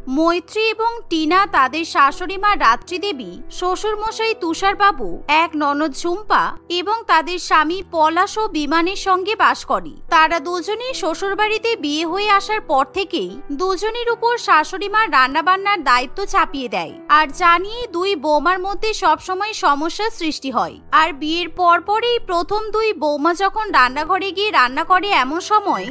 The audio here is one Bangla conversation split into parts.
মৈত্রী এবং টিনা তাদের শাশুড়ি মা রাত্রি দেবী, শ্বশুর মশাই তুষার বাবু, এক ননদ ঝুম্পা এবং তাদের স্বামী পলাশ ও বিমানের সঙ্গে বাস করে। তারা দুজনেই শ্বশুর বাড়িতে বিয়ে হয়ে আসার পর থেকেই দুজনের উপর শাশুড়ি মা রান্না বান্নার দায়িত্ব চাপিয়ে দেয়, আর জানিয়ে দুই বৌমার মধ্যে সবসময় সমস্যার সৃষ্টি হয়। আর বিয়ের পরপরই প্রথম দুই বৌমা যখন রান্নাঘরে গিয়ে রান্না করে, এমন সময়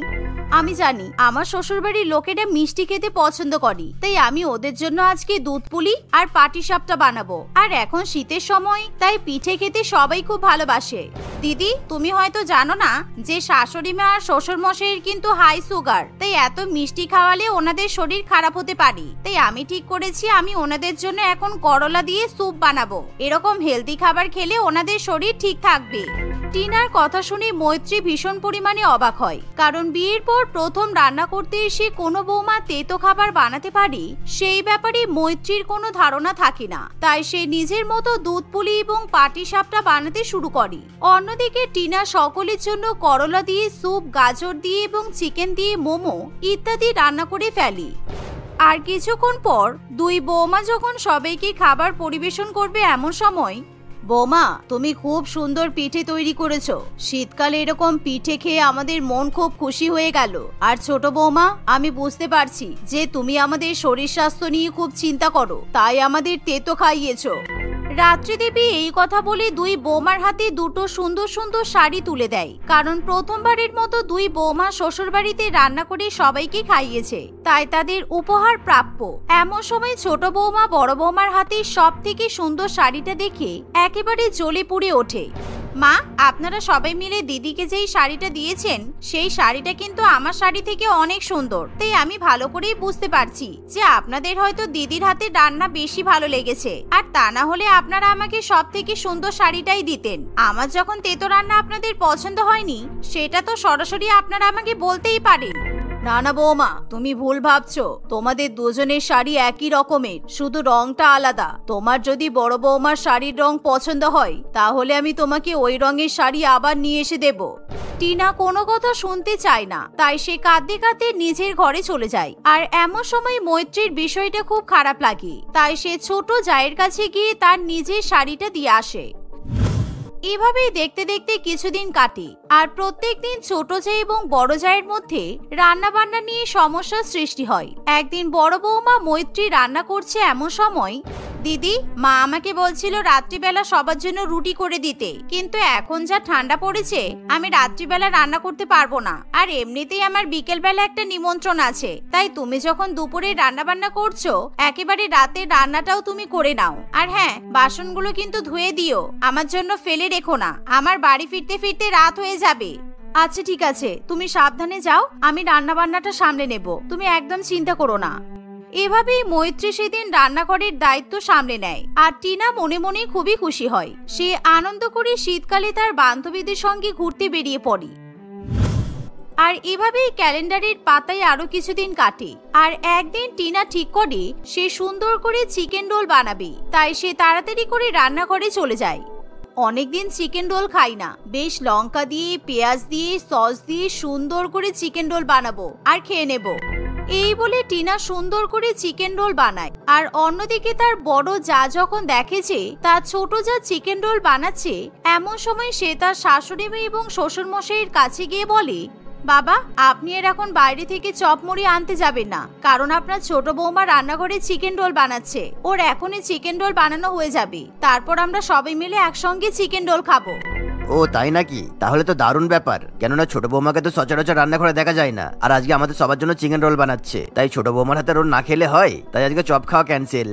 আমি জানি আমার শ্বশুরবাড়ির লোকেরা মিষ্টি খেতে পছন্দ করে, তাই আমি ওদের জন্য আজকে দুধ পুলি আর পাটিসাপটা বানাবো। আর এখন শীতের সময়, তাই পিঠে খেতে সবাই খুব ভালোবাসে। দিদি, তুমি হয়তো জানো না যে শাশুড়ি মা আর শ্বশুর মশাইয়ের কিন্তু হাই সুগার, তাই এত মিষ্টি খাওয়ালে ওনাদের শরীর খারাপ হতে পারে। তাই আমি ঠিক করেছি আমি ওনাদের জন্য এখন করলা দিয়ে স্যুপ বানাবো। এরকম হেলদি খাবার খেলে ওনাদের শরীর ঠিক থাকবে। টিনার কথা শুনে মৈত্রী ভীষণ পরিমাণে অবাক হয়, কারণ বিয়ের পর প্রথম রান্না করতে এসে কোনো বৌমা তেতো খাবার বানাতে পারে সেই ব্যাপারে মৈত্রীর কোনো ধারণা থাকে না। তাই সে নিজের মতো দুধ পুলি এবং পাটিসাপটা বানাতে শুরু করে। অন্যদিকে টিনা সকলের জন্য করলা দিয়ে স্যুপ, গাজর দিয়ে এবং চিকেন দিয়ে মোমো ইত্যাদি রান্না করে ফেলে। আর কিছুক্ষণ পর দুই বৌমা যখন সবাইকে খাবার পরিবেশন করবে, এমন সময়, বৌমা, তুমি খুব সুন্দর পিঠে তৈরি করেছো। শীতকালে এরকম পিঠে খেয়ে আমাদের মন খুব খুশি হয়ে গেল। আর ছোট বৌমা, আমি বুঝতে পারছি যে তুমি আমাদের শরীর স্বাস্থ্য নিয়ে খুব চিন্তা করো, তাই আমাদের তেতো খাইয়েছো। রাত্রি দেবী এই কথা বলে দুই বৌমার হাতে দুটো সুন্দর সুন্দর শাড়ি তুলে দেয়, কারণ প্রথমবারের মতো দুই বৌমা শ্বশুর বাড়িতে রান্না করে সবাইকে খাইয়েছে, তাই তাদের উপহার প্রাপ্য। এমন সময় ছোট বৌমা বড় বৌমার হাতে সব থেকে সুন্দর শাড়িটা দেখে একেবারে জ্বলে পুড়ে ওঠে। মা, আপনারা সবাই মিলে দিদিকে যেই শাড়িটা দিয়েছেন সেই শাড়িটা কিন্তু আমার শাড়ি থেকে অনেক সুন্দর, তাই আমি ভালো করেই বুঝতে পারছি যে আপনাদের হয়তো দিদির হাতে রান্না বেশি ভালো লেগেছে। আর তা না হলে আপনারা আমাকে সব থেকে সুন্দর শাড়িটাই দিতেন। আমার যখন তেতো রান্না আপনাদের পছন্দ হয়নি, সেটা তো সরাসরি আপনারা আমাকে বলতেই পারেন। না না বৌমা, তুমি ভুল ভাবছো। তোমাদের দুজনের শাড়ি একই রকমের, শুধু রংটা আলাদা। তোমার যদি বড় বৌমার শাড়ির রং পছন্দ হয়, তাহলে আমি তোমাকে ওই রঙের শাড়ি আবার নিয়ে এসে দেব। টিনা কোনো কথা শুনতে চায় না, তাই সে কাঁদতে কাঁদতে নিজের ঘরে চলে যায়। আর এমন সময় মৈত্রীর বিষয়টা খুব খারাপ লাগে, তাই সে ছোট জায়ের কাছে গিয়ে তার নিজের শাড়িটা দিয়ে আসে। এভাবেই দেখতে দেখতে কিছুদিন কাটে, আর প্রত্যেক দিন ছোট জায় এবং বড় জায়ের মধ্যে রান্না বান্না নিয়ে সমস্যার সৃষ্টি হয়। একদিন বড় বৌমা মৈত্রী রান্না করছে, এমন সময়, দিদি, মা আমাকে বলছিল রাত্রিবেলা সবার জন্য রুটি করে দিতে, কিন্তু এখন যা ঠান্ডা পড়েছে আমি রাত্রিবেলা রান্না করতে পারবো না। আর এমনিতেই আমার বিকেলবেলা একটা নিমন্ত্রণ আছে, তাই তুমি যখন দুপুরে রান্না বান্না করছো, একেবারে রাতের রান্নাটাও তুমি করে নাও। আর হ্যাঁ, বাসনগুলো কিন্তু ধুয়ে দিও, আমার জন্য ফেলে রেখো না, আমার বাড়ি ফিরতে ফিরতে রাত হয়ে যাবে। আচ্ছা ঠিক আছে, তুমি সাবধানে যাও, আমি রান্না বান্নাটা সামলে নেব, তুমি একদম চিন্তা করো না। এভাবেই মৈত্রী সেদিন রান্নাঘরের দায়িত্ব সামলে নেয়। আর টিনা মনে মনে খুবই খুশি হয়। সে আনন্দ করে শীতকালে তার বান্ধবীদের সঙ্গে ঘুরতে বেরিয়ে পড়ে। আর এভাবেই ক্যালেন্ডারের পাতায় আরো কিছুদিন কাটে। আর একদিন টিনা ঠিক করে সে সুন্দর করে চিকেন রোল বানাবে, তাই সে তাড়াতাড়ি করে রান্নাঘরে চলে যায়। অনেকদিন চিকেন রোল খাই না, বেশ লঙ্কা দিয়ে, পেঁয়াজ দিয়ে, সস দিয়ে সুন্দর করে চিকেন রোল বানাবো আর খেয়ে নেব। এই বলে টিনা সুন্দর করে চিকেন রোল বানায়। আর অন্যদিকে তার বড় যা যখন দেখেছে তার ছোট যা চিকেন রোল বানাচ্ছে, এমন সময় সে তার শাশুড়ি মেয়ে এবং শ্বশুর মশাইয়ের কাছে গিয়ে বলে, বাবা, আপনি এর এখন বাইরে থেকে চপ মুড়ি আনতে যাবেন না, কারণ আপনার ছোট বৌমা রান্নাঘরে চিকেন রোল বানাচ্ছে। ওর এখনই চিকেন রোল বানানো হয়ে যাবে, তারপর আমরা সবাই মিলে একসঙ্গে চিকেন রোল খাবো। ও তাই নাকি? তাহলে তো দারুণ ব্যাপার, কেননা ছোট বৌমাকে তো সচরাচর রান্নাঘরে দেখা যায় না। আর আজকে আমাদের সবার জন্য চিকেন রোল বানাচ্ছে, তাই ছোট বৌমার হাতে রোল না খেলে হয়, তাই আজকে চপ খাওয়া ক্যান্সেল।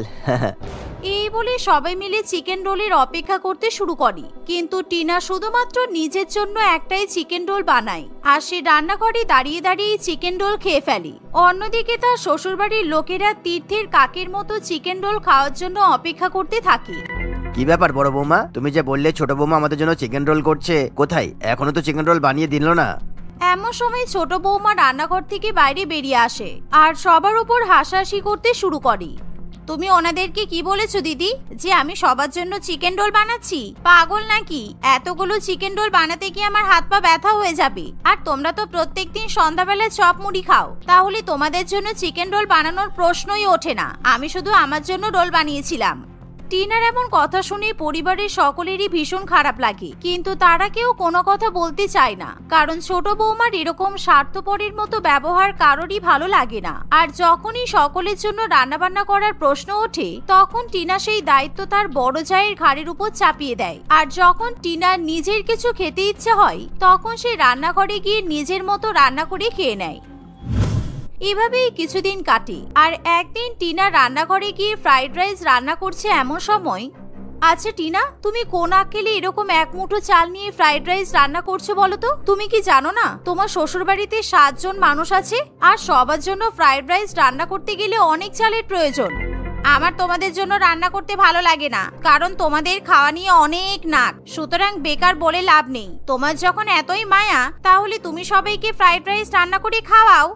এই বলে সবাই মিলে চিকেন রোলের অপেক্ষা করতে শুরু করে। কিন্তু টিনা শুধুমাত্র নিজের জন্য একটাই চিকেন রোল বানায়, আর সে রান্নাঘরে দাঁড়িয়ে দাঁড়িয়ে চিকেন রোল খেয়ে ফেলে। অন্যদিকে তার শ্বশুরবাড়ির লোকেরা তীর্থের কাকের মতো চিকেন রোল খাওয়ার জন্য অপেক্ষা করতে থাকে। কি ব্যাপার বড় বৌমা, তুমি যে বললে ছোট বৌমা আমাদের জন্য চিকেন রোল করছে, কোথায়? এখনো তো চিকেন রোল বানিয়ে দিল না। এমন সময় ছোট বৌমা রান্নাঘর থেকে বাইরে বেরিয়ে আসে আর সবার উপর হাসাহাসি করতে শুরু করে। তুমি ওনাদেরকে কি বলেছো দিদি, যে আমি সবার জন্য চিকেন রোল বানাচ্ছি? পাগল নাকি? এতগুলো চিকেন রোল বানাতে কি আমার হাত পা ব্যথা হয়ে যাবে? আর তোমরা তো প্রত্যেকদিন সন্ধ্যাবেলা চপ মুড়ি খাও, তাহলে তোমাদের জন্য চিকেন রোল বানানোর প্রশ্নই ওঠে না। আমি শুধু আমার জন্য রোল বানিয়েছিলাম। টিনার এমন কথা শুনে পরিবারের সকলেরই ভীষণ খারাপ লাগে, কিন্তু তারা কেউ কোনো কথা বলতে চায় না, কারণ ছোট বৌমার এরকম স্বার্থপরের মতো ব্যবহার কারোরই ভালো লাগে না। আর যখনই সকলের জন্য রান্নাবান্না করার প্রশ্ন ওঠে, তখন টিনা সেই দায়িত্ব তার বড় জায়ের ঘাড়ের উপর চাপিয়ে দেয়। আর যখন টিনার নিজের কিছু খেতে ইচ্ছে হয়, তখন সে রান্নাঘরে গিয়ে নিজের মতো রান্না করে খেয়ে নেয়। এভাবেই কিছুদিন কাটে। আর একদিন টিনা রান্নাঘরে গিয়ে ফ্রাইড রাইস রান্না করছে এমন সময়, আচ্ছা টিনা, তুমি কোন আক্কেলে এরকম এক মুঠো চাল নিয়ে ফ্রাইড রাইস রান্না করছো বলো তো? তুমি কি জানো না তোমার শ্বশুর বাড়িতে 7 জন মানুষ আছে, আর সবার জন্য ফ্রাইড রাইস রান্না করতে গেলে অনেক চালের প্রয়োজন। আমার তোমাদের জন্য রান্না করতে ভালো লাগে না, কারণ তোমাদের খাওয়া নিয়ে অনেক নাক, সুতরাং বেকার বলে লাভ নেই। তোমার যখন এতই মায়া, তাহলে তুমি সবাইকে ফ্রাইড রাইস রান্না করে খাওয়াও।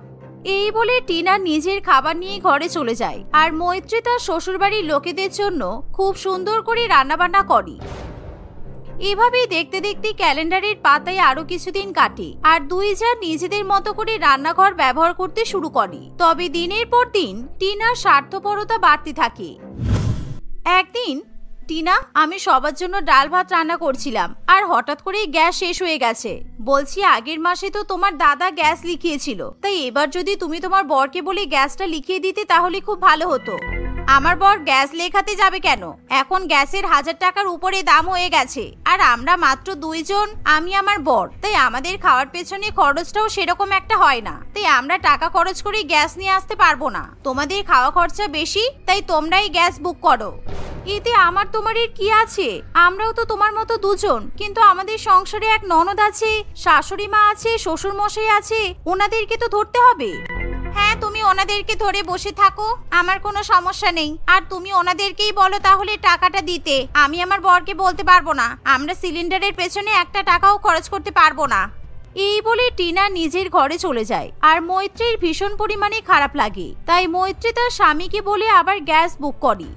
এই বলে টিনা নিজের খাবার নিয়ে ঘরে চলে যায়, আর মৈত্রী তার শ্বশুরবাড়ির লোকেদের জন্য খুব সুন্দর করে রান্নাবান্না করে। এভাবেই দেখতে দেখতে ক্যালেন্ডারের পাতায় আরো কিছুদিন কাটে, আর দুই যা নিজেদের মতো করে রান্নাঘর ব্যবহার করতে শুরু করে। তবে দিনের পর দিন টিনার স্বার্থপরতা বাড়তে থাকে। একদিন, টিনা, আমি সবার জন্য ডাল ভাত রান্না করছিলাম, আর হঠাৎ করে গ্যাস শেষ হয়ে গেছে। বলছি, আগের মাসে তো তোমার দাদা গ্যাস লিখিয়েছিল, তাই এবার যদি তুমি তোমার বরকে বলে গ্যাসটা লিখিয়ে দিতে তাহলে খুব ভালো হতো। আমার বর গ্যাস লেখাতে যাবে কেন? এখন গ্যাসের 1000 টাকার উপরে দাম হয়ে গেছে, আর আমরা মাত্র 2 জন, আমি আমার বর, তাই আমাদের খাওয়ার পেছনে খরচটাও সেরকম একটা হয় না। তাই আমরা টাকা খরচ করে গ্যাস নিয়ে আসতে পারবো না। তোমাদের খাওয়া খরচা বেশি, তাই তোমরাই গ্যাস বুক করো। এতে আমার তোমার এর কি আছে? আমরাও তো তোমার মতো 2 জন, কিন্তু আমাদের সংসারে এক ননদ আছে, শাশুড়ি মা আছে, শ্বশুর মশাই আছে, ওনাদেরকে তো ধরতে হবে। হ্যাঁ, তুমি ওনাদেরকে ধরে বসে থাকো, আমার কোনো সমস্যা নেই। আর তুমি ওনাদেরকেই বলো তাহলে টাকাটা দিতে। আমি আমার বরকে বলতে পারবো না, আমরা সিলিন্ডারের পেছনে 1 টাকাও খরচ করতে পারবো না। এই বলে টিনা নিজের ঘরে চলে যায়, আর মৈত্রীর ভীষণ পরিমাণে খারাপ লাগে। তাই মৈত্রী তার স্বামীকে বলে আবার গ্যাস বুক করে।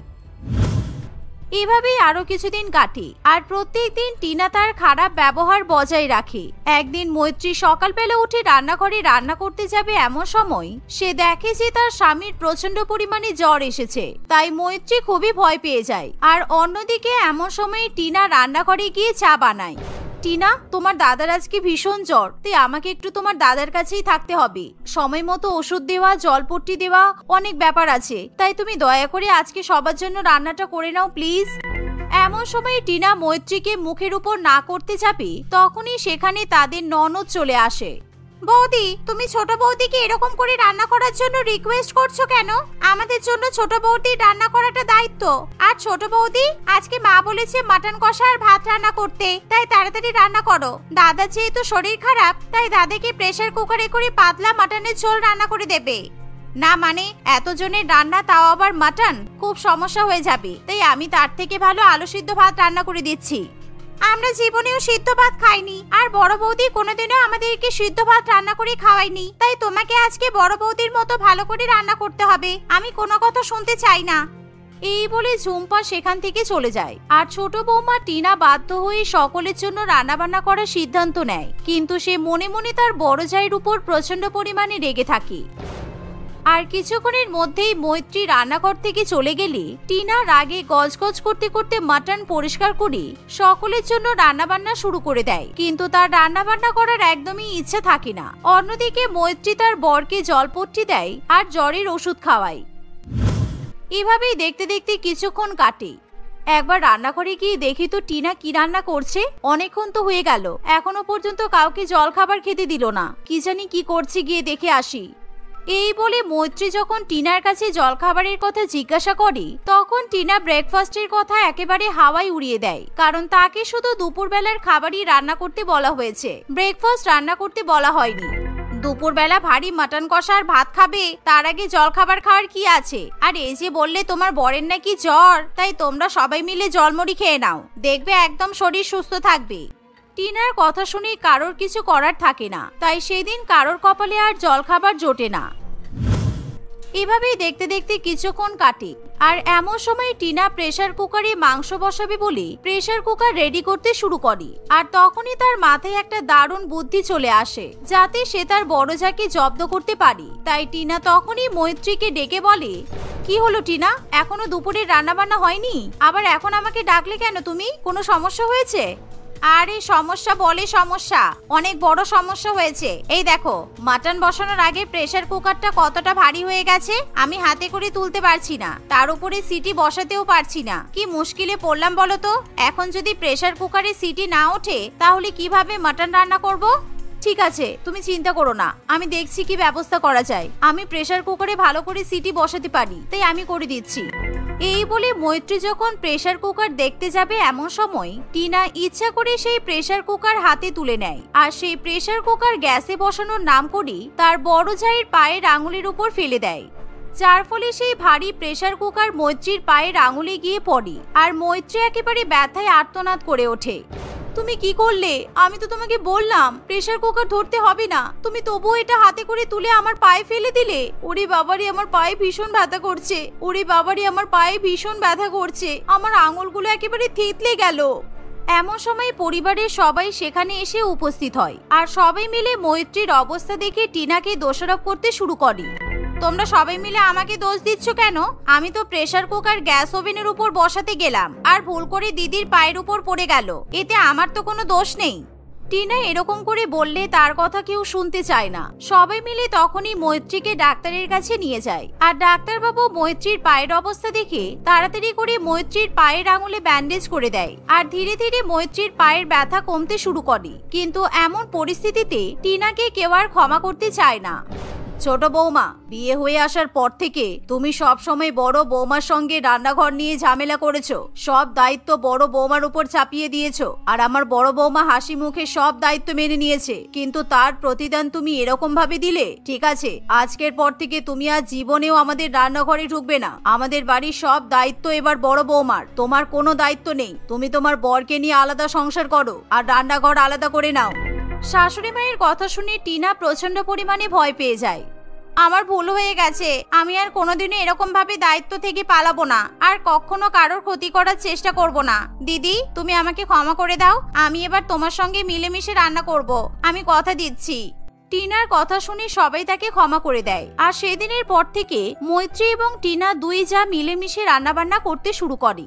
এভাবেই আরো কিছুদিন কাটে, আর প্রত্যেক দিন টিনা তার খারাপ ব্যবহার বজায় রাখে। একদিন মৈত্রী সকালবেলা উঠে রান্নাঘরে রান্না করতে যাবে এমন সময় সে দেখে যে তার স্বামীর প্রচন্ড পরিমাণে জ্বর এসেছে। তাই মৈত্রী খুবই ভয় পেয়ে যায়। আর অন্যদিকে এমন সময় টিনা রান্নাঘরে গিয়ে চা বানায়। টিনা, তোমার দাদার আজকে ভীষণ জ্বর, তাই আমাকে একটু তোমার দাদার কাছেই থাকতে হবে। সময় মতো ওষুধ দেওয়া, জলপট্টি দেওয়া, অনেক ব্যাপার আছে, তাই তুমি দয়া করে আজকে সবার জন্য রান্নাটা করে নাও প্লিজ। এমন সময় টিনা মৈত্রীকে মুখের উপর না করতে যাবে, তখনই সেখানে তাদের ননদ চলে আসে। বৌদি, তুমি ছোট বৌদিকে এরকম করে রান্না করার জন্য রিকোয়েস্ট করছো কেন? আমাদের জন্য ছোট বৌদির রান্না করাটা দায়িত্ব। আর ছোট বৌদি, আজকে মা বলেছে মাটন কষা আর ভাত রান্না করতে, তাই তাড়াতাড়ি রান্না করো। দাদা যেহেতু শরীর খারাপ, তাই দাদাকে প্রেসার কুকারে করে পাতলা মাটনের ঝোল রান্না করে দেবে। না মানে, এতজনের রান্না, তাও আবার মাটন, খুব সমস্যা হয়ে যাবে। তাই আমি তার থেকে ভালো আলু সিদ্ধ ভাত রান্না করে দিচ্ছি। আমরা জীবনেও সিদ্ধ ভাত খাইনি, আর বড় বৌদি কোনোদিনও আমাদেরকে সিদ্ধ ভাত রান্না করে খাওয়ায়নি, তাই তোমাকে আজকে বড় বৌদির মতো ভালো করে রান্না করতে হবে। আমি কোনো কথা শুনতে চাই না। এই বলে ঝুম্পা সেখান থেকে চলে যায়, আর ছোট বৌমা টিনা বাধ্য হয়ে সকলের জন্য রান্নাবান্না করার সিদ্ধান্ত নেয়। কিন্তু সে মনে মনে তার বড় জায়ের উপর প্রচন্ড পরিমাণে রেগে থাকে। আর কিছুক্ষণের মধ্যেই মৈত্রী রান্নাঘর থেকে চলে গেলে টিনা রাগে গজগজ করতে করতে মাটন পরিষ্কার করে সকলের জন্য রান্নাবান্না শুরু করে দেয়। কিন্তু তার রান্নাবান্না করার একদমই ইচ্ছা থাকে না। অন্যদিকে মৈত্রী তার বরকে জলপট্টি দেয় আর জ্বরের ওষুধ খাওয়ায়। এভাবেই দেখতে দেখতে কিছুক্ষণ কাটে। একবার রান্নাঘরে গিয়ে দেখি তো টিনা কি রান্না করছে। অনেকক্ষণ তো হয়ে গেল, এখনো পর্যন্ত কাউকে জল খাবার খেতে দিল না। কি জানি কি করছে, গিয়ে দেখে আসি। এই বলে মৈত্রী যখন টিনার কাছে জলখাবারের কথা জিজ্ঞাসা করে, তখন টিনা ব্রেকফাস্টের কথা একেবারে হাওয়ায় উড়িয়ে দেয়। কারণ তাকে শুধু দুপুরবেলার খাবারই রান্না করতে বলা হয়েছে, ব্রেকফাস্ট রান্না করতে বলা হয়নি। দুপুরবেলা ভারী মাটন কষা আর ভাত খাবে, তার আগে জলখাবার খাওয়ার কি আছে? আর এই যে বললে তোমার বরের নাকি জ্বর, তাই তোমরা সবাই মিলে জলমুড়ি খেয়ে নাও, দেখবে একদম শরীর সুস্থ থাকবে। টিনার কথা শুনে কারোর কিছু করার থাকে না, তাই সেদিন কারোর কপালে আর জলখাবার জোটে না। এভাবেই দেখতে দেখতে কিছুক্ষণ কাটে। আর এমন সময় টিনা প্রেসার কুকারে মাংস বসাবে বলে প্রেসার কুকার রেডি করতে শুরু করে। আর তখনই তার মাথায় একটা দারুণ বুদ্ধি চলে আসে, যাতে সে তার বড় যাকে জব্দ করতে পারে। তাই টিনা তখনই মৈত্রীকে ডেকে বলে, কি হলো টিনা, এখনো দুপুরের রান্না বান্না হয়নি? আবার এখন আমাকে ডাকলে কেন তুমি? কোনো সমস্যা হয়েছে? আরে সমস্যা বলে সমস্যা, অনেক বড় সমস্যা হয়েছে। এই দেখো, মাটন বসানোর আগে প্রেসার কুকারটা কতটা ভারী হয়ে গেছে, আমি হাতে করে তুলতে পারছি না, তার উপরে সিটি বসাতেও পারছি না। কি মুশকিলে পড়লাম বলো তো। এখন যদি প্রেসার কুকারে সিটি না ওঠে তাহলে কিভাবে মাটন রান্না করব? ঠিক আছে, তুমি চিন্তা করো না, আমি দেখছি কি ব্যবস্থা করা যায়। আমি প্রেসার কুকারে ভালো করে সিটি বসাতে পারি, তাই আমি করে দিচ্ছি। এই বলে মৈত্রী যখন প্রেসার কুকার দেখতে যাবে এমন সময় টিনা ইচ্ছা করে সেই প্রেসার কুকার হাতে তুলে নেয়। আর সেই প্রেসার কুকার গ্যাসে বসানোর নাম করে তার বড় জায়ের পায়ের আঙুলের উপর ফেলে দেয়, যার ফলে সেই ভারী প্রেসার কুকার মৈত্রীর পায়ের আঙুলে গিয়ে পড়ে। আর মৈত্রী একেবারে ব্যথায় আর্তনাদ করে ওঠে। তুমি কি করলে? আমি তো তোমাকে বললাম প্রেসার কুকার ধরতে হবে না, তুমি তবুও এটা হাতে করে তুলে আমার পায়ে ফেলে দিলে। ওরে বাবারে, আমার পায়ে ভীষণ ব্যথা করছে। ওরে বাবারে, আমার পায়ে ভীষণ ব্যথা করছে, আমার আঙুলগুলো একেবারে থেতলে গেল। এমন সময় পরিবারের সবাই সেখানে এসে উপস্থিত হয়। আর সবাই মিলে মৈত্রীর অবস্থা দেখে টিনাকে দোষারোপ করতে শুরু করে। তোমরা সবাই মিলে আমাকে দোষ দিচ্ছ কেন? আমি তো প্রেসার কুকার গ্যাস ওভেনের উপর বসাতে গেলাম আর ভুল করে দিদির পায়ের উপর পড়ে গেল, এতে আমার তো কোনো দোষ নেই। টিনা এরকম করে বললে তার কথা কেউ শুনতে চায় না। সবাই মিলে তখনই মৈত্রীকে ডাক্তারের কাছে নিয়ে যায়। আর ডাক্তারবাবু মৈত্রীর পায়ের অবস্থা দেখে তাড়াতাড়ি করে মৈত্রীর পায়ের আঙুলে ব্যান্ডেজ করে দেয়। আর ধীরে ধীরে মৈত্রীর পায়ের ব্যথা কমতে শুরু করে। কিন্তু এমন পরিস্থিতিতে টিনাকে কেউ আর ক্ষমা করতে চায় না। ছোট বৌমা, বিয়ে হয়ে আসার পর থেকে তুমি সব সময় বড় বৌমার সঙ্গে রান্নাঘর নিয়ে ঝামেলা করেছো, সব দায়িত্ব বড় বৌমার উপর চাপিয়ে দিয়েছো। আর আমার বড় বৌমা হাসি মুখে সব দায়িত্ব মেনে নিয়েছে, কিন্তু তার প্রতিদান তুমি এরকম ভাবে দিলে। ঠিক আছে, আজকের পর থেকে তুমি আর জীবনেও আমাদের রান্নাঘরে ঢুকবে না। আমাদের বাড়ির সব দায়িত্ব এবার বড় বৌমার, তোমার কোনো দায়িত্ব নেই। তুমি তোমার বরকে নিয়ে আলাদা সংসার করো আর রান্নাঘর আলাদা করে নাও। শাশুড়ি মায়ের কথা শুনে টিনা প্রচন্ড পরিমাণে ভয় পেয়ে যায়। আমার ভুল হয়ে গেছে, আমি আর কোনোদিনও এরকম ভাবে দায়িত্ব থেকে পালাবো না, আর কখনো কারোর ক্ষতি করার চেষ্টা করব না। দিদি, তুমি আমাকে ক্ষমা করে দাও, আমি এবার তোমার সঙ্গে মিলেমিশে রান্না করব, আমি কথা দিচ্ছি। টিনার কথা শুনে সবাই তাকে ক্ষমা করে দেয়। আর সেদিনের পর থেকে মৈত্রী এবং টিনা দুই যা মিলেমিশে রান্নাবান্না করতে শুরু করে।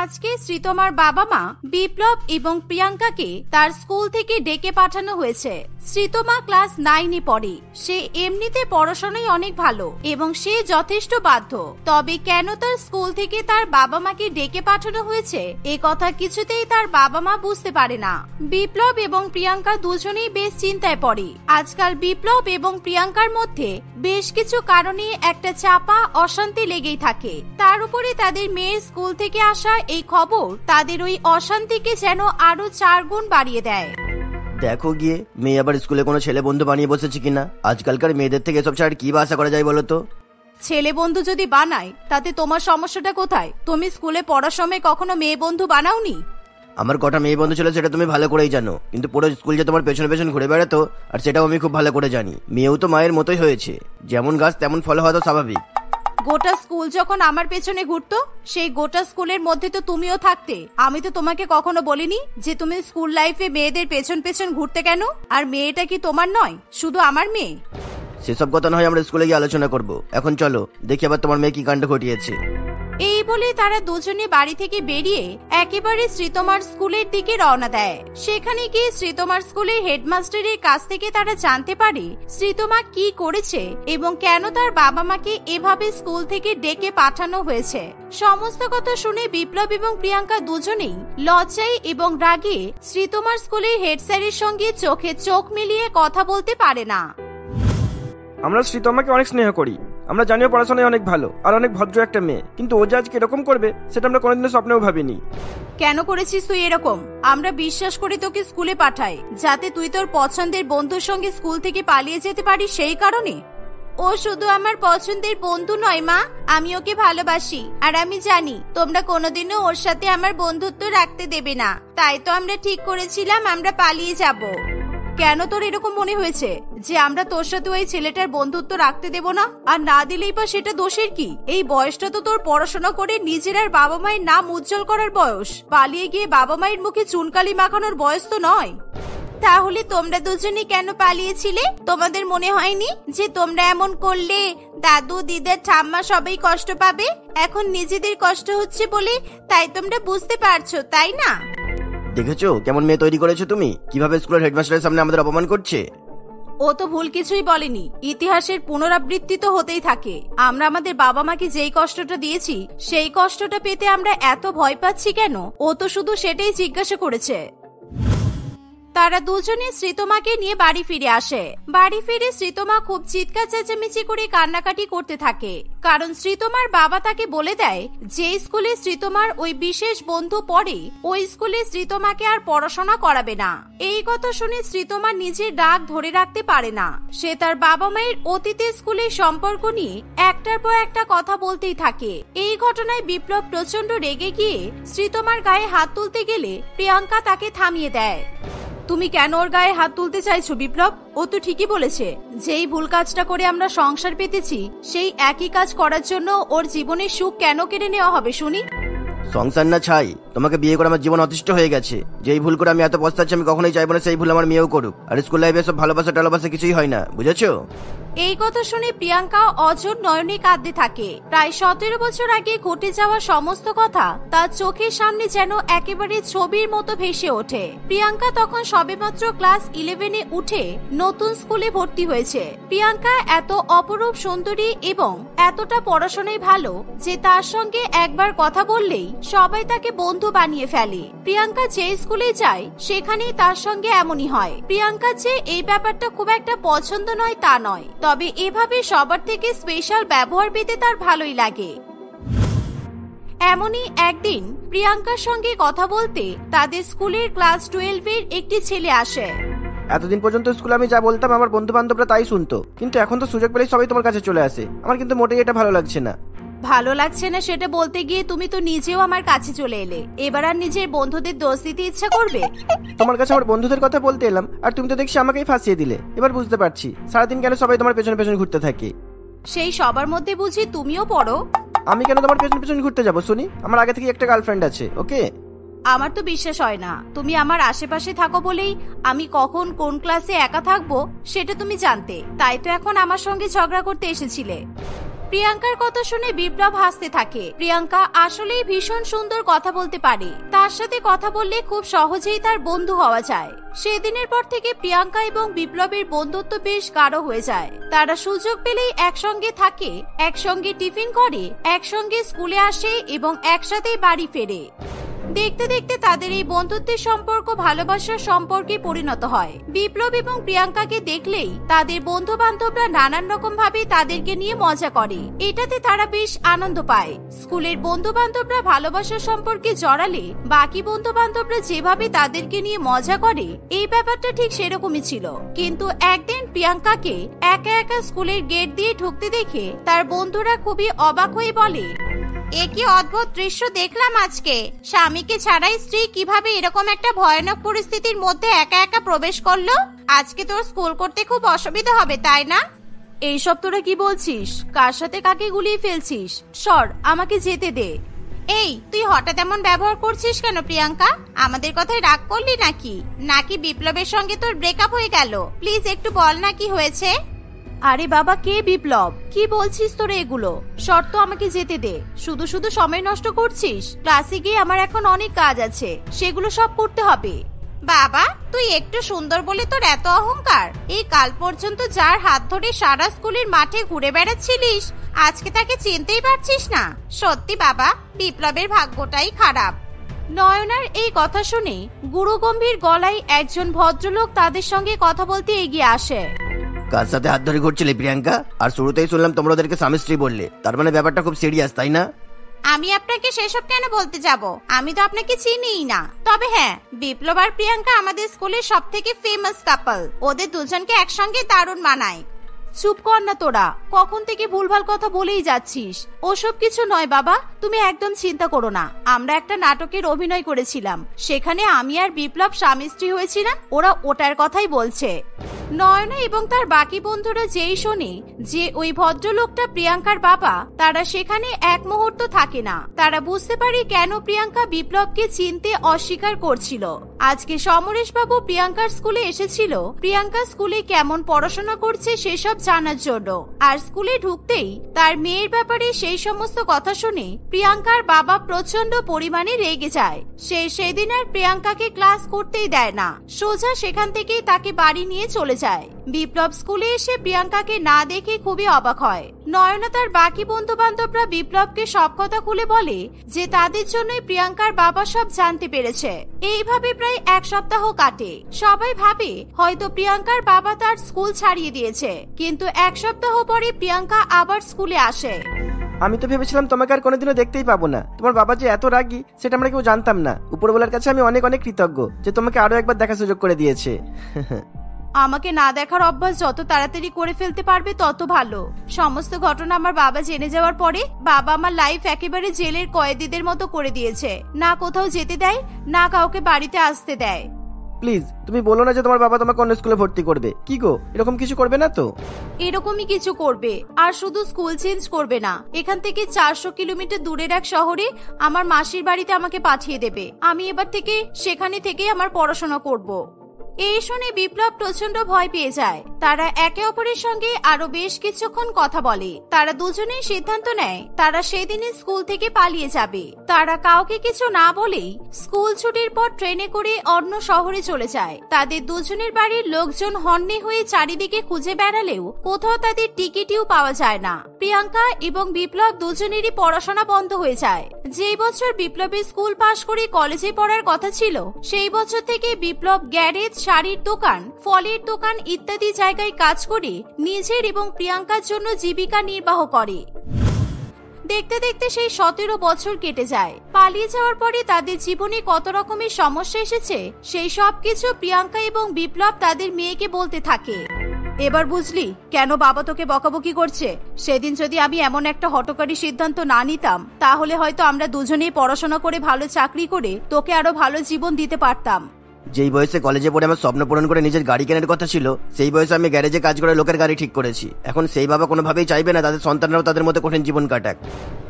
আজকে শ্রীতমার বাবা মা বিপ্লব এবং প্রিয়াঙ্কাকে তার স্কুল থেকে ডেকে পাঠানো হয়েছে। শ্রীতমা ক্লাস 9-এ পড়ে। সে এমনিতে পড়াশোনায় অনেক ভালো এবং সে যথেষ্ট বাধ্য। তবে কেন তার স্কুল থেকে তার বাবা মাকে ডেকে পাঠানো হয়েছে এ কথা কিছুতেই তার বাবা মা বুঝতে পারে না। বিপ্লব এবং প্রিয়াঙ্কা দুজনেই বেশ চিন্তায় পড়ে। আজকাল বিপ্লব এবং প্রিয়াঙ্কার মধ্যে বেশ কিছু কারণে একটা চাপা অশান্তি লেগেই থাকে। তার উপরে তাদের মেয়ের স্কুল থেকে আসা এই খবর তাদের ওই অশান্তিকে যেন আরো 4 গুণ বাড়িয়ে দেয়। দেখো গিয়ে মেয়ে আবার স্কুলে কোনো ছেলে বন্ধু বানিয়ে বসেছে কিনা। আজকালকার মেয়েদের থেকে এসব ছাড়া কি বা আশা করা যায় বলো তো? ছেলে বন্ধু যদি বানায় তাতে তোমার সমস্যাটা কোথায়? তুমি স্কুলে পড়ার সময় কখনো মেয়ে বন্ধু বানাওনি? আমার কটা মেয়ে বন্ধু ছিল সেটা তুমি ভালো করেই জানো, কিন্তু পুরো স্কুল যে তোমার পেছন পেছন ঘুরে বেড়াতো আর সেটাও আমি খুব ভালো করে জানি। মেয়েও তো মায়ের মতোই হয়েছে, যেমন গাছ তেমন ফল হওয়া তো স্বাভাবিক। গোটা স্কুল যখন আমার পেছনে ঘুরতো, সেই গোটা স্কুলের মধ্যে তো তুমিও থাকতে। আমি তো তোমাকে কখনো বলিনি যে তুমি স্কুল লাইফে মেয়েদের পেছন পেছন ঘুরতে কেন? আর মেয়েটা কি তোমার নয়, শুধু আমার মেয়ে? সেসব কথা নয়, আমরা স্কুলে গিয়ে আলোচনা করব। এখন চলো দেখি আবার তোমার মেয়ে কি কাণ্ড ঘটিয়েছে। এই বলে তারা দুজনে বাড়ি থেকে বেরিয়ে একেবারে শ্রীতমার স্কুলের দিকে রওনা দেয়। সেখানে গিয়ে শ্রীতমার স্কুলের হেডমাস্টারের কাছ থেকে তারা জানতে পারে শ্রীতমা কি করেছে এবং কেন তার বাবা মাকে এভাবে স্কুল থেকে ডেকে পাঠানো হয়েছে। সমস্ত কথা শুনে বিপ্লব এবং প্রিয়াঙ্কা দুজনেই লজ্জায় এবং রাগে শ্রীতমার স্কুলের হেড স্যারের সঙ্গে চোখে চোখ মিলিয়ে কথা বলতে পারে না। আমরা শ্রীতমাকে অনেক স্নেহ করি, আমরা জানিও পড়াশোনায় অনেক ভালো আর অনেক ভদ্র একটা মেয়ে, কিন্তু ও যে আজকে এরকম করবে সেটা আমরা কোনোদিনও স্বপ্নেও ভাবিনি। কেন করেছিস তুই এরকম? আমরা বিশ্বাস করে তোকে স্কুলে পাঠাই যাতে তুই তোর পছন্দের বন্ধুর সঙ্গে স্কুল থেকে পালিয়ে যেতে পারিস, সেই কারণে। ও শুধু আমার পছন্দের বন্ধু নয় মা, আমি ওকে ভালোবাসি আর আমি জানি তোমরা কোনোদিনও ওর সাথে আমার বন্ধুত্ব রাখতে দেবে না। তাই তো আমরা ঠিক করেছিলাম আমরা পালিয়ে যাব। কেন তোর এরকম মনে হয়েছে যে আমরা তোর সাথে ওই ছেলেটার বন্ধুত্ব রাখতে দেব না? আর না দিলেই বা সেটা দোষের কি? এই বয়সটা তো তোর পড়াশোনা করে নিজের আর বাবা মায়ের নাম উজ্জ্বল করার বয়স। পালিয়ে গিয়ে বাবা মায়ের মুখে চুনকালি মাখানোর বয়স তো নয়। তাহলে তোমরা দুজনে কেন পালিয়েছিলে? তোমাদের মনে হয়নি যে তোমরা এমন করলে দাদু, দিদা, ঠাম্মা সবাই কষ্ট পাবে? এখন নিজেদের কষ্ট হচ্ছে বলে তাই তোমরা বুঝতে পারছো, তাই না? দেখেছো কেমন মেয়ে তৈরি করেছো তুমি? কিভাবে স্কুলের হেডমাস্টারের সামনে আমাদের অপমান করছে। ও তো ভুল কিছুই বলেনি। ইতিহাসের পুনরাবৃত্তি তো হতেই থাকে। আমরা আমাদের বাবা মাকে যেই কষ্টটা দিয়েছি সেই কষ্টটা পেতে আমরা এত ভয় পাচ্ছি কেন? ও তো শুধু সেটাই জিজ্ঞাসা করেছে। তারা দুজনে শ্রীতমাকে নিয়ে বাড়ি ফিরে আসে। বাড়ি ফিরে শ্রীতমা খুব চিৎকার চেঁচামেচি করে কান্নাকাটি করতে থাকে, কারণ শ্রীতমার বাবা তাকে বলে দেয় যে স্কুলে শ্রীতমার ওই বিশেষ বন্ধু পড়ে ওই স্কুলে শ্রীতমাকে আর পড়াশোনা করাবে না। এই কথা শুনে শ্রীতমা নিজের রাগ ধরে রাখতে পারে না। সে তার বাবা মায়ের অতীতের স্কুলের সম্পর্ক নিয়ে একটার পর একটা কথা বলতেই থাকে। এই ঘটনায় বিপ্লব প্রচন্ড রেগে গিয়ে শ্রীতমার গায়ে হাত তুলতে গেলে প্রিয়াঙ্কা তাকে থামিয়ে দেয়। তুমি কেন ওর গায়ে হাত তুলতে চাইছো বিপ্লব? ও তো ঠিকই বলেছে। যেই ভুল কাজটা করে আমরা সংসার পেতেছি সেই একই কাজ করার জন্য ওর জীবনের সুখ কেন কেড়ে নেওয়া হবে শুনি? সংসার না ছাই, তোমাকে বিয়ে করে আমার জীবন অতিষ্ঠ হয়ে গেছে। যেই ভুল করে আমি এত পস্তাচ্ছি আমি কখনোই চাইবো না সেই ভুল আমার মেয়েও করুক। আর স্কুল লাইফে সব ভালোবাসা টালোবাসা কিছুই হয় না, বুঝেছো? এই কথা শুনে প্রিয়াঙ্কা অঝোর নয়নে কাঁদতে থাকে। প্রায় 17 বছর আগে ঘটে যাওয়া সমস্ত কথা তার চোখের সামনে যেন একেবারে ছবির মতো ভেসে ওঠে। প্রিয়াঙ্কা তখন সবেমাত্র ক্লাস 11-এ উঠে নতুন স্কুলে ভর্তি হয়েছে। প্রিয়াঙ্কা এত অপরূপ সুন্দরী এবং এতটা পড়াশোনায় ভালো যে তার সঙ্গে একবার কথা বললেই সবাই তাকে বন্ধু বানিয়ে ফেলে। প্রিয়াঙ্কা যে স্কুলে যায় সেখানেই তার সঙ্গে এমনই হয়। প্রিয়াঙ্কার যে এই ব্যাপারটা খুব একটা পছন্দ নয় তা নয়, তবে এভাবে সবার থেকে স্পেশাল ব্যবহার পেতে তার ভালোই লাগে। এমনই একদিন প্রিয়াঙ্কার সঙ্গে কথা বলতে তাদের স্কুলের ক্লাস 12-এর একটি ছেলে আসে। এতদিন পর্যন্ত স্কুলে আমি যা বলতাম আমার বন্ধু বান্ধবরা তাই শুনতো, কিন্তু এখন তো সুযোগ পেলেই সবাই তোমার কাছে চলে আসে। আমার কিন্তু মোটেই এটা ভালো লাগছে না। ভালো লাগছে না সেটা বলতে গিয়ে তুমি তো নিজেও আমার কাছে চলে এলে। এবার আর নিজের বন্ধুদের দোষ দিতে ইচ্ছা করবে? তোমার কাছে আমার বন্ধুদের কথা বলতে এলাম আর তুমি তো দেখছি আমাকেই ফাঁসিয়ে দিলে। এবার বুঝতে পারছি সারাদিন কেন সবাই তোমার পেছনে পেছনে ঘুরতে থাকে। সেই সবার মধ্যে বুঝি তুমিও পড়ো? আমি কেন তোমার পেছনে পেছনে ঘুরতে যাবো শুনি? আমার আগে থেকে একটা গার্লফ্রেন্ড আছে, ওকে? আমার তো বিশ্বাস হয় না। তুমি আমার আশেপাশে থাকো বলেই আমি কখন কোন ক্লাসে একা থাকবো সেটা তুমি জানতে, তাই তো এখন আমার সঙ্গে ঝগড়া করতে এসেছিলে। প্রিয়াঙ্কার কথা শুনে বিপ্লব হাসতে থাকে। প্রিয়াঙ্কা আসলেই ভীষণ সুন্দর কথা বলতে পারে। তার সাথে কথা বললে খুব সহজেই তার বন্ধু হওয়া যায়। সেদিনের পর থেকে প্রিয়াঙ্কা এবং বিপ্লবের বন্ধুত্ব বেশ গাঢ় হয়ে যায়। তারা সুযোগ পেলেই একসঙ্গে থাকে, একসঙ্গে টিফিন করে, একসঙ্গে স্কুলে আসে এবং একসাথেই বাড়ি ফেরে। দেখতে দেখতে তাদের এই বন্ধুত্বের সম্পর্ক ভালোবাসার সম্পর্কে পরিণত হয়। বিপ্লব এবং প্রিয়াঙ্কাকে দেখলেই তাদের বন্ধু বান্ধবরা নানান রকম ভাবে তাদেরকে নিয়ে মজা করে। এটাতে তারা বেশ আনন্দ পায়। স্কুলের বন্ধু বান্ধবরা ভালোবাসার সম্পর্কে জড়ালে বাকি বন্ধু বান্ধবরা যেভাবে তাদেরকে নিয়ে মজা করে এই ব্যাপারটা ঠিক সেরকমই ছিল। কিন্তু একদিন প্রিয়াঙ্কাকে একা একা স্কুলের গেট দিয়ে ঢুকতে দেখে তার বন্ধুরা খুবই অবাক হয়ে বলে, এ কি অদ্ভুত দৃশ্য দেখলাম আজকে। স্বামীকে ছাড়াই স্ত্রী কিভাবে এরকম একটা ভয়ানক পরিস্থিতির মধ্যে একা একা প্রবেশ করলো? আজকে তোর স্কুল করতে খুব অসুবিধা হবে, তাই না? এইসব তোরা কি বলছিস? কার সাথে কাকে গুলিয়ে ফেলছিস? সর, আমাকে যেতে দে। এই তুই হঠাৎ এমন ব্যবহার করছিস কেন প্রিয়াঙ্কা? আমাদের কথায় রাগ করলি নাকি? নাকি বিপ্লবের সঙ্গে তোর ব্রেকআপ হয়ে গেল? প্লিজ একটু বল না কি হয়েছে। আরে বাবা, কে বিপ্লব? কি বলছিস তোরে এগুলো? শর্ত আমাকে যেতে দে। শুধু শুধু সময় নষ্ট করছিস। ক্লাসে গিয়ে আমার এখন অনেক কাজ আছে, সেগুলো সব করতে হবে। বাবা, তুই একটু সুন্দর বলে তোর এত অহংকার? এই কাল পর্যন্ত যার হাত ধরে সারা স্কুলের মাঠে ঘুরে বেড়াচ্ছিলিস আজকে তাকে চিনতেই পারছিস না? সত্যি বাবা, বিপ্লবের ভাগ্যটাই খারাপ। নয়নার এই কথা শুনে গুরুগম্ভীর গলায় একজন ভদ্রলোক তাদের সঙ্গে কথা বলতে এগিয়ে আসে। কার সাথে হাত ধরে ঘুরছিলে প্রিয়াঙ্কা? আর শুরুতেই শুনলাম তোমরা ওদেরকে স্বামী স্ত্রী বললে, তার মানে ব্যাপারটা খুব সিরিয়াস, তাই না? আমি আপনাকে সেসব কেন বলতে যাব? আমি তো আপনাকে চিনিই না। তবে হ্যাঁ, বিপ্লব আর প্রিয়াঙ্কা আমাদের স্কুলের সবথেকে ফেমাস কাপল। ওদের দুজনকে একসঙ্গে দারুণ মানায়। চুপ কর না তোরা, কখন থেকে ভুলভাল কথা বলেই যাচ্ছিস। ওসব কিছু নয় বাবা, তুমি একদম চিন্তা করো না। আমরা একটা নাটকের অভিনয় করেছিলাম, সেখানে আমি আর বিপ্লব স্বামী স্ত্রী হয়েছিলাম, ওরা ওটার কথাই বলছে। নয়না এবং তার বাকি বন্ধুরা যেই শোনে যে ওই ভদ্রলোকটা প্রিয়াঙ্কার বাবা, তারা সেখানে এক মুহূর্ত থাকে না। তারা বুঝতে পারে কেন প্রিয়াঙ্কা বিপ্লবকে চিনতে অস্বীকার করছিল। আজকে সমরেশ বাবু প্রিয়াঙ্কার স্কুলে এসেছিল প্রিয়াঙ্কা স্কুলে কেমন পড়াশোনা করছে সেসব জানার জন্য। আর স্কুলে ঢুকতেই তার মেয়ের ব্যাপারে সেই সমস্ত কথা শুনে প্রিয়াঙ্কার বাবা প্রচন্ড পরিমাণে রেগে যায়। সে সেদিন আর প্রিয়াঙ্কাকে ক্লাস করতেই দেয় না, সোজা সেখান থেকেই তাকে বাড়ি নিয়ে চলে যায়। বিপ্লব স্কুলে এসে প্রিয়াঙ্কাকে না দেখে খুবই অবাক হয়। নয়না তার বাকি বন্ধু বান্ধবরা বিপ্লবকে সব কথা খুলে বলে যে তাদের জন্যই প্রিয়াঙ্কার বাবা সব জানতে পেরেছে। এইভাবে প্রায় এক সপ্তাহ কাটে। সবাই ভাবে হয়তো প্রিয়াঙ্কার বাবা তার স্কুল ছাড়িয়ে দিয়েছে, কিন্তু এক সপ্তাহ পরে প্রিয়াঙ্কা আবার স্কুলে আসে। আমি তো ভেবেছিলাম তোমাকে আর কোনোদিনও দেখতেই পাবো না। তোমার বাবা যে এত রাগী সেটা আমরা কেউ জানতাম না। উপরওয়ালার কাছে আমি অনেক অনেক কৃতজ্ঞ যে তোমাকে আরো একবার দেখার সুযোগ করে দিয়েছে। আমাকে না দেখার অভ্যাস যত তাড়াতাড়ি করে ফেলতে পারবে তত ভালো। সমস্ত ঘটনা আমার বাবা জেনে যাওয়ার পরে বাবা আমার লাইফ একেবারে জেলের কয়েদিদের মতো করে দিয়েছে। না কোথাও যেতে দেয়, না কাউকে বাড়িতে আসতে দেয়। প্লিজ তুমি বলো না যে তোমার বাবা তোমাকে অন্য স্কুলে ভর্তি করবে। কি গো, এরকম কিছু করবে না তো? এরকমই কিছু করবে, আর শুধু স্কুল চেঞ্জ করবে না, এখান থেকে 400 কিলোমিটার দূরের এক শহরে আমার মাসির বাড়িতে আমাকে পাঠিয়ে দেবে। আমি এবার থেকে সেখানে থেকেই আমার পড়াশোনা করব। এই শুনে বিপ্লব প্রচন্ড ভয় পেয়ে যায়। তারা একে অপরের সঙ্গে আরো বেশ কিছুক্ষণ কথা বলে। তারা দুজনেই সিদ্ধান্ত নেয় তারা সেদিনই স্কুল থেকে পালিয়ে যাবে। তারা কাউকে কিছু না বলেই স্কুল ছুটির পর ট্রেনে করে অন্য শহরে চলে যায়। তাদের দুজনের বাড়ির লোকজন হন্যে হয়ে চারিদিকে খুঁজে বেড়ালেও কোথাও তাদের টিকিটও পাওয়া যায় না। প্রিয়াঙ্কা এবং বিপ্লব দুজনেরই পড়াশোনা বন্ধ হয়ে যায়। যেই বছর বিপ্লবের স্কুল পাশ করে কলেজে পড়ার কথা ছিল, সেই বছর থেকে বিপ্লব গ্যারেজ, শাড়ির দোকান, ফলের দোকান ইত্যাদি জায়গায় কাজ করে নিজের এবং প্রিয়াঙ্কার জন্য জীবিকা নির্বাহ করে। দেখতে দেখতে সেই 17 বছর কেটে যায়। পালিয়ে যাওয়ার পরে তাদের জীবনে কত রকমের সমস্যা এসেছে সেই সব কিছু প্রিয়াঙ্কা এবং বিপ্লব তাদের মেয়েকে বলতে থাকে। এবার বুঝলি কেন বাবা তোকে বকাবকি করছে? সেদিন যদি আমি এমন একটা হঠকারী সিদ্ধান্ত না নিতাম, তাহলে হয়তো আমরা দুজনেই পড়াশোনা করে ভালো চাকরি করে তোকে আরো ভালো জীবন দিতে পারতাম। যেই বয়সে কলেজে পড়ে আমার স্বপ্ন পূরণ করে নিজের গাড়ি কেনার কথা ছিল, সেই বয়সে আমি গ্যারেজে কাজ করে লোকের গাড়ি ঠিক করেছি। এখন সেই বাবা কোনোভাবেই চাইবে না তাদের সন্তানরাও তাদের মতো কঠিন জীবন কাটাক।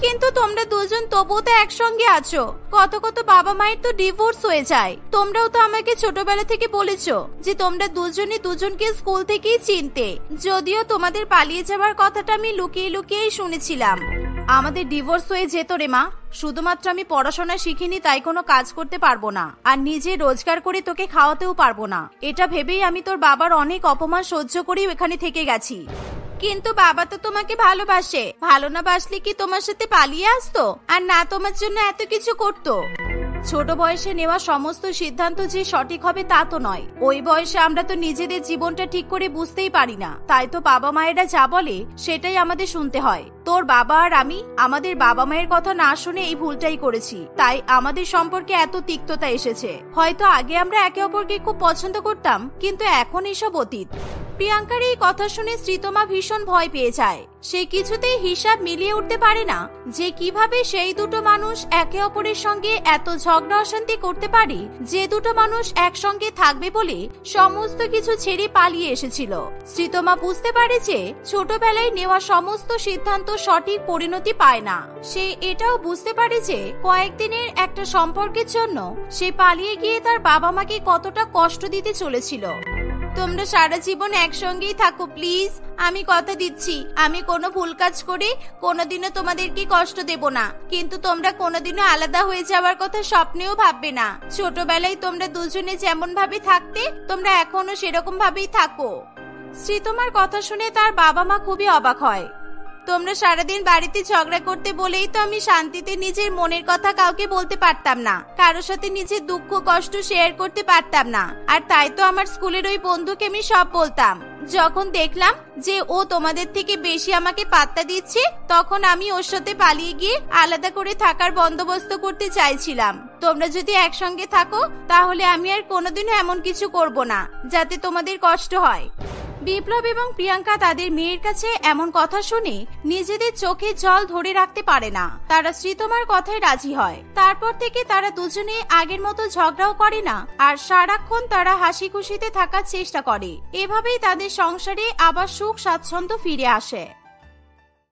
কিন্তু তোমরা দুজন তবুও তো একসঙ্গে আছো। কত কত বাবা মায়ের তো ডিভোর্স হয়ে যায়। তোমরাও তো আমাকে ছোটবেলা থেকে বলেছো যে তোমরা দুজনই দুজনকে স্কুল থেকেই চিনতে। যদিও তোমাদের পালিয়ে যাওয়ার কথাটা আমি লুকিয়ে লুকিয়েই শুনেছিলাম। আমাদের ডিভোর্স হয়ে যেত রে মা, শুধুমাত্র আমি পড়াশোনা শিখিনি তাই কোনো কাজ করতে পারবো না, আর নিজে রোজগার করে তোকে খাওয়াতেও পারবো না, এটা ভেবেই আমি তোর বাবার অনেক অপমান সহ্য করেই এখানে থেকে গেছি। কিন্তু বাবা তো তোমাকে ভালোবাসে, ভালো না বাসলে কি তোমার সাথে পালিয়ে আসতো আর না তোমার জন্য এত কিছু করতো? ছোট বয়সে নেওয়া সমস্ত সিদ্ধান্ত যে সঠিক হবে তা তো নয়। ওই বয়সে আমরা তো নিজেদের জীবনটা ঠিক করে বুঝতেই পারি না, তাই তো বাবা মায়েরা যা বলে সেটাই আমাদের শুনতে হয়। তোর বাবা আর আমি আমাদের বাবা মায়ের কথা না শুনে এই ভুলটাই করেছি, তাই আমাদের সম্পর্কে এত তিক্ততা এসেছে। হয়তো আগে আমরা একে অপরকে খুব পছন্দ করতাম, কিন্তু এখন এসব অতীত। প্রিয়াঙ্কার এই কথা শুনে শ্রীতমা ভীষণ ভয় পেয়ে যায়। সে কিছুতেই হিসাব মিলিয়ে উঠতে পারে না যে কিভাবে সেই দুটো মানুষ একে অপরের সঙ্গে এত ঝগড়া অশান্তি করতে পারে, যে দুটো মানুষ একসঙ্গে থাকবে বলে সমস্ত কিছু ছেড়ে পালিয়ে এসেছিল। শ্রীতমা বুঝতে পারে যে ছোটবেলায় নেওয়া সমস্ত সিদ্ধান্ত সঠিক পরিণতি পায় না। সে এটাও বুঝতে পারে যে কয়েকদিনের একটা সম্পর্কের জন্য সে পালিয়ে গিয়ে তার বাবা মাকে কতটা কষ্ট দিতে চলেছিল। তোমরা সারা জীবন একসঙ্গেই থাকো প্লিজ, আমি কথা দিচ্ছি আমি কোনো ভুল কাজ করে কোনোদিনও তোমাদেরকে কষ্ট দেব না। কিন্তু তোমরা কোনোদিনও আলাদা হয়ে যাওয়ার কথা স্বপ্নেও ভাববে না। ছোটবেলায় তোমরা দুজনে যেমন ভাবে থাকতে তোমরা এখনো সেরকম ভাবেই থাকো। শ্রীতমার কথা শুনে তার বাবা মা খুবই অবাক হয়। তোমরা সারাদিন বাড়িতে ঝগড়া করতে বলেই তো আমি শান্তিতে নিজের মনের কথা কাউকে বলতে পারতাম না, কারোর সাথে নিজের দুঃখ কষ্ট শেয়ার করতে পারতাম না। আর তাই তো আমার স্কুলের ওই বন্ধুকে আমি সব বলতাম। যখন দেখলাম যে ও তোমাদের থেকে বেশি আমাকে পাত্তা দিচ্ছে, তখন আমি ওর সাথে পালিয়ে গিয়ে আলাদা করে থাকার বন্দোবস্ত করতে চাইছিলাম। তোমরা যদি একসঙ্গে থাকো তাহলে আমি আর কোনোদিনও এমন কিছু করব না যাতে তোমাদের কষ্ট হয়। বিপ্লব এবং প্রিয়াঙ্কা তাদের মেয়ের কাছে এমন কথা শুনে নিজেদের চোখে জল ধরে রাখতে পারে না। তারা শ্রীতমার কথায় রাজি হয়। তারপর থেকে তারা দুজনে আগের মতো ঝগড়াও করে না, আর সারাক্ষণ তারা হাসি খুশিতে থাকার চেষ্টা করে। এভাবেই তাদের সংসারে আবার সুখ স্বাচ্ছন্দ্য ফিরে আসে।